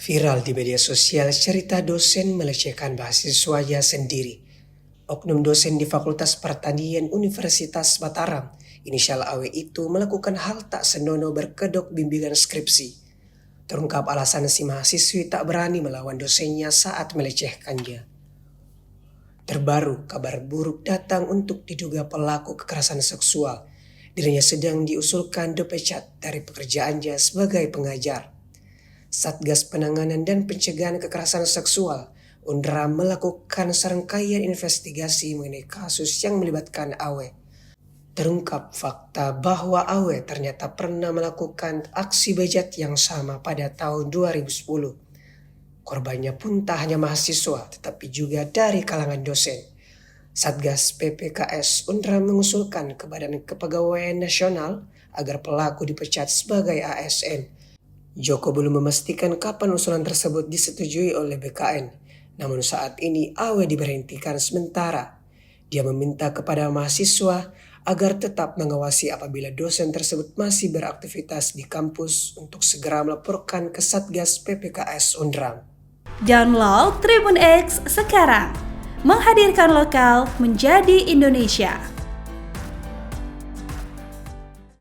Viral di media sosial cerita dosen melecehkan mahasiswanya sendiri. Oknum dosen di Fakultas Pertanian Universitas Mataram, inisial AW itu melakukan hal tak senonoh berkedok bimbingan skripsi. Terungkap alasan si mahasiswi tak berani melawan dosennya saat melecehkannya. Terbaru, kabar buruk datang untuk diduga pelaku kekerasan seksual. Dirinya sedang diusulkan dipecat dari pekerjaannya sebagai pengajar. Satgas Penanganan dan Pencegahan Kekerasan Seksual (UNRA) melakukan serangkaian investigasi mengenai kasus yang melibatkan AW. Terungkap fakta bahwa AW ternyata pernah melakukan aksi bejat yang sama pada tahun 2010. Korbannya pun tak hanya mahasiswa, tetapi juga dari kalangan dosen. Satgas PPKS UNRA mengusulkan ke Badan Kepegawaian Nasional agar pelaku dipecat sebagai ASN. Joko belum memastikan kapan usulan tersebut disetujui oleh BKN. Namun saat ini AW diberhentikan sementara. Dia meminta kepada mahasiswa agar tetap mengawasi apabila dosen tersebut masih beraktivitas di kampus untuk segera melaporkan ke Satgas PPKS UNRA. Download Tribun X sekarang, menghadirkan lokal menjadi Indonesia.